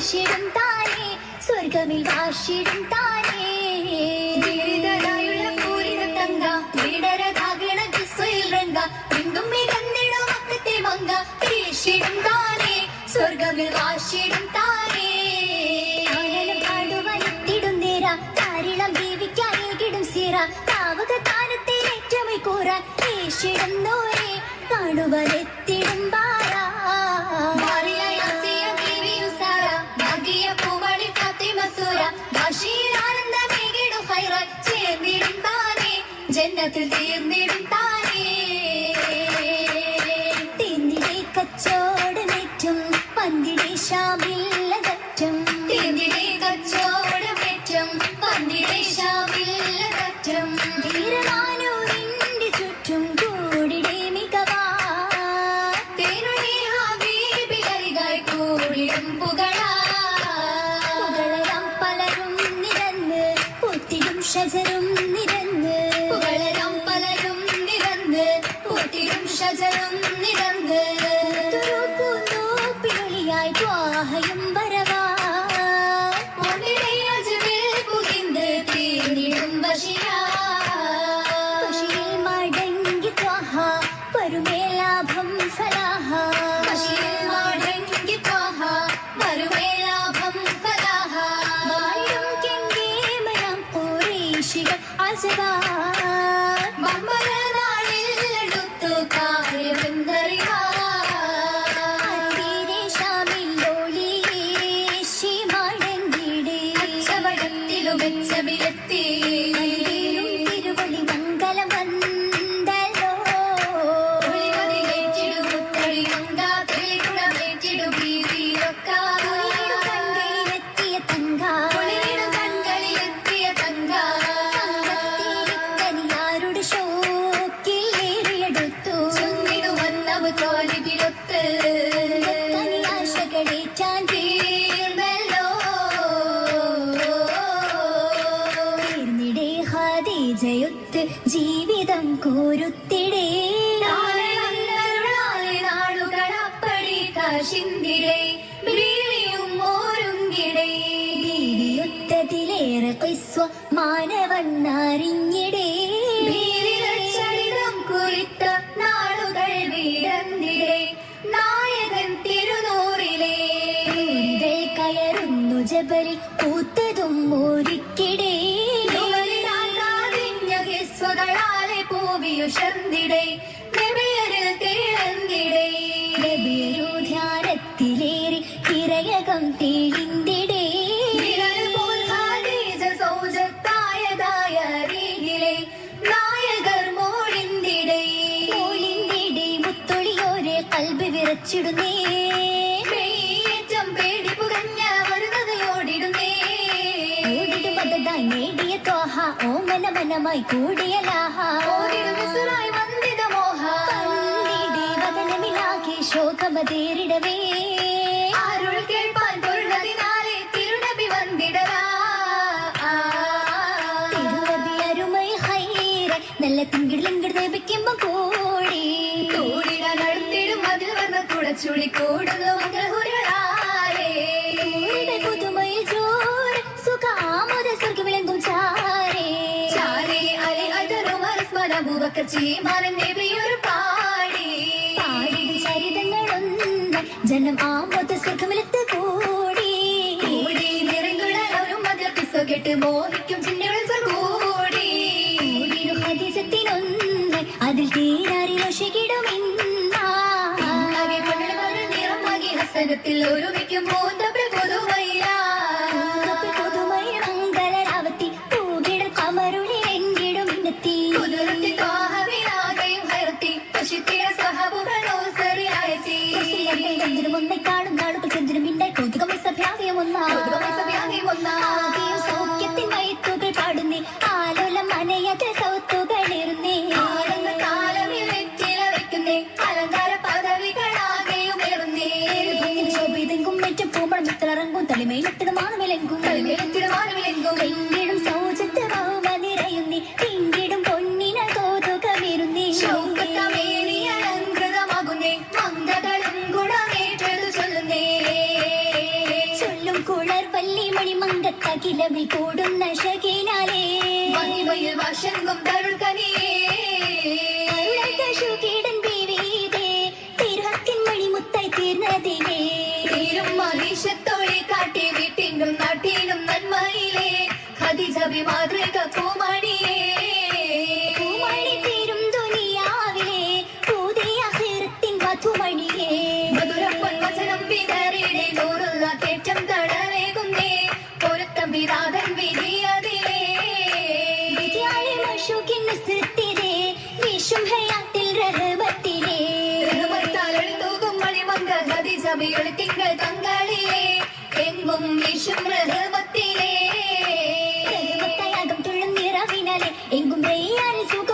വീശിടും താനേ സ്വർഗമിൽ വാശിടും താനേ പൂരിത തങ്ക പീഡരധാകണ കിസ്വയിൽ രംഗ എങ്കും മികന്നിടും അക്കത്തെ മങ്ക വീശിടും താനേ സ്വർഗമിൽ വാശിടും താനേ പാടുവാനെത്തിടും നേര താരിളം ദേവിക്കാനേകിടും സീറ താവക താനത്തിൽ ഏറ്റവും കൂറാൻ വീശിടും നോരേ കാണുവാനെത്തിടും ബാര ജന്നത്തിൽ തീർന്നിടും താനേ തീർന്നിടെ കച്ചോടമേറ്റും പന്തിടെ ശാമില്ലതറ്റും തീർന്നിടെ കച്ചോടമേറ്റും പന്തിടെ ശാമില്ലതറ്റും ധീരമാനൂരിന്റെ ചുറ്റും കൂടിടെ മികവാ തേനുടെ ഹബീബിലരികായി കൂടിടും പുകളാ പുകളരാം പലരും നിരന്ന് പുത്തിടും ഷജറും നിരന്ന് പുകളരാം പലരും നിരന്ന് പുത്തിടും ഷജറും നിരന്ന് പൂന്തോപ്പിലൊളിയായി ത്വാഹയും വരവാ പൊന്നിടെ അജവിൽ പുകിന്ത് തീർന്നിടും ബഷിയാ ബഷിയിൽ മടങ്ങി ത്വാഹ വരുമേ ലാഭം ഫലാഹ ബഷിയിൽ മടങ്ങി ത്വാഹ വരുമേ ലാഭം ഫലാഹ വാഴും കെങ്കേമയം ഖുറൈശികൾ അസബാ മമ്മരനാളിലെടുത്തു കാര്യമെന്തറിവാ ശാമില്ലോളീശി മടങ്ങിടേ അച്ചവടത്തിലും മെച്ചമിലെത്തി തിരുവൊളി മംഗലം വന്നല്ലോ ഒളിവതിലേറ്റിടു മുത്തളി മങ്ക തെളികുടമേറ്റിടു ഭീതിയിലൊക്ക കൺകളിലെത്തിയ തങ്ക കൺകളിലെത്തിയ തങ്ക ാരുടെ ഷോക്കിൽ ഏറിയെടുത്തു ചൊന്നിടുവന്നവ് തോലിപിലൊത്ത് ആശകളേറ്റാൻ തീർന്നല്ലോ തീർന്നിടേ ഖദീജയൊത്ത് ജീവിതം കോരുത്തിടേ നാളുകളപ്പടി കാശിന്തിടേ ബ്രീലിയും ഓരുങ്കിടേ ബീവിയൊത്തതിലേറെ ക്വിസ്വ മാനവന്നറിഞ്ഞിടേ ചരിതം കുറിത്ത നാളുകൾ വീടന്നിടേ നായകൻ തിരുനൂറിലേ കയറുന്നു ജബലിൽ പൂത്തതും മോരിക്കിടേ സ്വകളാലെ പൂവിയുഷർന്നിടേ നബിയരിൽ തിളങ്ങിടേ നബിയരു ധ്യാനത്തിലേറി ഹിരയകം തെളിന്തിടേ കൽബ് വിറച്ചിടുന്നേ പേടി പുകഞ്ഞ വരുന്നത് ഓടിടുന്നേ ഓടിടും പദതായി നേടിയ ത്വാഹ ഓമന മനമായി കൂടിയ ലാഹ ഓടിടുമിസുറായി വന്ദിത മോഹ കണ്ടിടേ വദനമിലാകെ ശോകമതേറിടവേ അരുൾ കേൾപ്പാൻ പൊരുളതിനാലെ തിരുനബി വന്ദിടരാ തിരുനബി അരുമൈ ഹൈറ നല്ല തിങ്കിടിലിങ്കിട് ദേപിക്കുമ്പോ കൂടി കൂടിടാൻ അടുത്തിടും അതിൽ വന്ന കുടച്ചുളി കൂടുന്നു പുതുമയിൽ ചോര സുഖാമുത സ്വർഗ വിളങ്ങും ചാരേ ചാരേ അലി അജറുമസ്മരഭൂവക്ക ചീമാരൻ നബിയൊരു പാടി പാടിടും ചരിതങ്ങളൊന്ന് ജനം ആമോദ സ്വർഗമിലത്ത് കൂടി കൂടി നിറങ്ങുള്ളവരും അതിൽ കിസ്സ കേട്ട് മോഹിക്കും ചിന്തകൾ കൂടി കൂടിടും ഹദീസത്തിനൊന്ന് അതിൽ തീരാറിലൊശകിടുമിന്നത്തിൽ ഒരുമിക്കും മംഗളരാവത്തി പൂകിടൽ കമരുളിലെങ്കിടും ഇന്നെത്തി കുതിർത്തി ത്വാഹവിനാകെയും ഹൈറത്തി പശിത്തിയ സഹബുകളോസറിയായെത്തി ഒന്നെ കാണും നാടുകൾ ചന്ദ്രനും ഇണ്ടായി കൗതുകം സഭ്യാകെയും സൗഖ്യത്തിൻ വയത്തുകൾ പാടുന്നേ ആലോലം മനയത സൗത്തുകളേറുന്നേ ആനന്ദ കാലമിൽ വെറ്റില വെക്കുന്നേ അലങ്കാര പദവികളാകെയും ഏറുന്നേ ശോഭിതെങ്കും ഏറ്റവും പൂമ്പളം മിത്രറങ്ങും തളിമയിലെത്തിടുമാണമിലെങ്കും എങ്കിലും സൗജത്ത് വൗമ നിറയുന്നേ പിങ്കിടും പൊന്നിന കൗതുകമേറുന്നേ അലങ്കൃതമാകുന്നേ മന്ദകളും ഗുണമേറ്റത് ചൊല്ലുന്നേ ചൊല്ലും മഹിലവിൽ കൂടുന്ന ഷകീനാലേ മഹിമയിൽ വശങ്കും തരുൾക്കനിയേ ഷുകീടൻ ബീവിയേ തിരുഹക്കിൻ മണിമുത്തായി തീർന്നതിലേ തീരും മഹിഷത്തോളി കാട്ടി വീട്ടിനും നാട്ടിനും നന്മയിലേ ഖദീജ ബി മാതൃക പൂമണിയേ പൂമണി തീരും ദുനിയാവിലെ പുതിയ ഹിറത്തിൻ മധുമണിയേ മധുരപ്പൻ വചനം വിതറിടെ നൂറുള്ള കേറ്റം തടവേകുന്നേ പൊരുത്തം വിരാതൻ വിധിയതിലേ വിദ്യാലയ മഷൂക്കിൻ നിസ്രത്തിലേ വിഷും ഹയാത്തിൽ റഹബത്തിലേ റഹ്മത്താലൊളിതൂകും മണിമങ്ക ഖദീജ ബിയുടെ തിങ്കൾ തങ്കളിലേ എങ്ങും വിഷും റഹ്മത്തിലേ റഹബത്തായാകും തുള്ളും നിറവിനാലേ എങ്കും റയ്യാനിൽ സുഖ